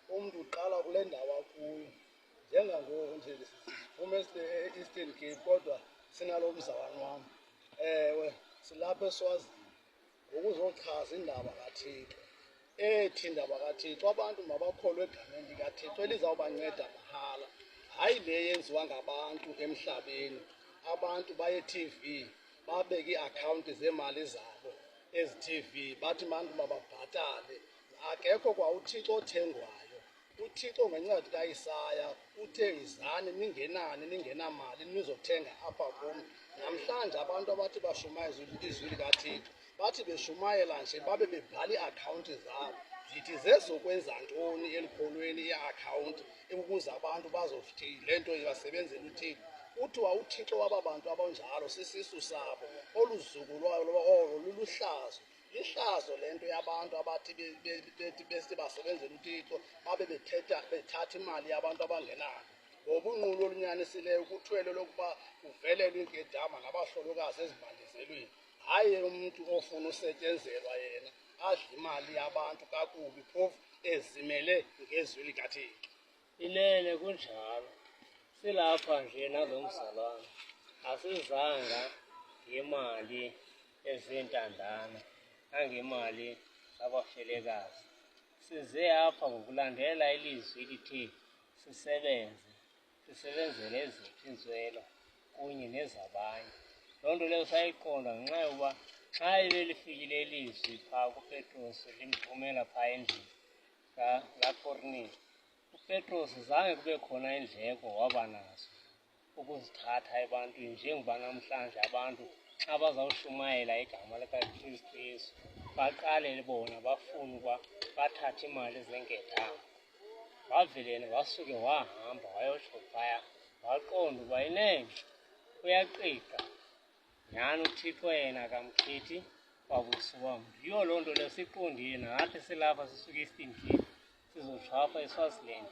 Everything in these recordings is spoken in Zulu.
umuntu uqala kule ndawo akuyo. Njengangoku nje siphume e-Eastern Cape kodwa sinalo mzawani wam. Ewe, silapha eSwazini ngokuzochaza indaba kaThixo. Ethi indaba kaThixo abantu mabakholwe egameni likaThixo elizawubanceda mahala, hayi le yenziwa ngabantu emhlabeni. Abantu baye-TV babeke ii-akhawunti zeemali zabo ezi-TV, bathi abantu mababhatale. Akekho kwa uThixo othengwayo. uThixo ngencwadi kaIsaya uthe, izani ningenani ningenamali nizothenga apha kum. Namhlanje abantu abathi bashumayeza izwi likaThixo bathi beshumayela nje babe bebhala ii-akhawunti zabo. Zithi zezokwenza ntoni elikholweni ii-akhawunti ukuze abantu bazothi le nto ibasebenzela uThixo? Kuthiwa uThixo waba bantu abanjalo sisisu sabo, olu zukulwana olo luluhlazo. Lihlazo le nto yabantu abathi besithi basebenzela uThixo babe bethatha imali yabantu abangenayo. Ngobunqulu olunyanisileyo kuthwele lokuba kuvelelwe iinkedama nabahlolokazi ezibandezelweni, hayi umntu ofuna usetyenzelwa yena adle imali yabantu kakubi phofu ezimele ngezwi likaThixo. Ilele kunjalo. Silapha nje nalo mzalwana, asizanga ngemali ezintandana nangemali zabafelekazi. Size apha ngokulandela ilizwi elithi sisebenzele ezethu iintswelo kunye nezabanye. Loo nto leyo sayiqonda ngenxa yokuba xa ebelifikile ilizwi phaa kuPetros limphumela phaa endlini kaKorneli, uPetros zange kube khona iindleko waba nazo ukuzithatha ebantwini, njengoba namhlanje abantu xa bazawushumayela igama likaKristu Yesu baqale bona bafune uba bathathe imali zenkedama. Wavele yena wasuke wahamba wayotsho phaya, waqonda uba inene uyaqiqa nyhani uThixo yena akamkhethi wabusi wam. Yiyo loo nto leyo siqondile nathi silapha sisuka e-Eastern Cape sizotsho apha eSwaziland.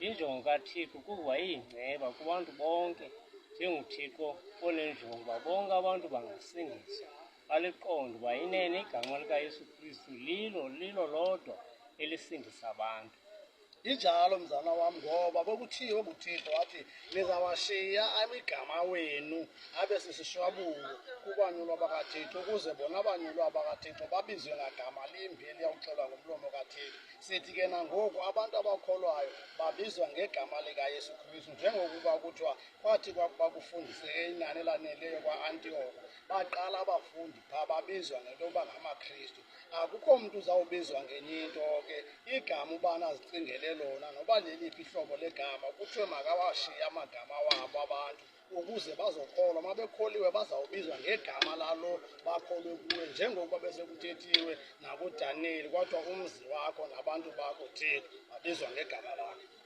Injongo kaThixo kukuba iyingceba kubantu bonke, njengoThixo onenjongo uba bonke abantu bangasindiswa, baliqonda uba inene igama likaYesu Kristu lilo lodwa elisindisa abantu. Injalo mzana wam, ngoba bekuthiwe uThixo wathi nizawashiya amagama wenu abe sisishwabulo kubanyulwa bakaThixo, ukuze bona abanyulwa bakaThixo babizwe ngagama limbi eliyawuxelwa ngomlomo kaThixo. Sithi ke nangoku abantu abakholwayo babizwa ngegama likaYesu Kristu, njengokuba kuthiwa kwathi kwakuba kufundise inani elaneleyo kwa-Antiyoko, baqala abafundi phaa babizwa ngento yoba ngamaKristu. Akukho mntu uzawubizwa ngenye into ke, igama ubana azicingele lona noba leliphi ihlobo legama, kuthiwe makawashiye amagama wabo abantu ukuze bazokholwa. Uma bekholiwe bazawubizwa ngegama lalo bakholwe kuwe, njengokuba besekuthethiwe nakuDaniyeli kwathiwa umzi wakho nabantu bakho Thixo babizwa ngegama lakho.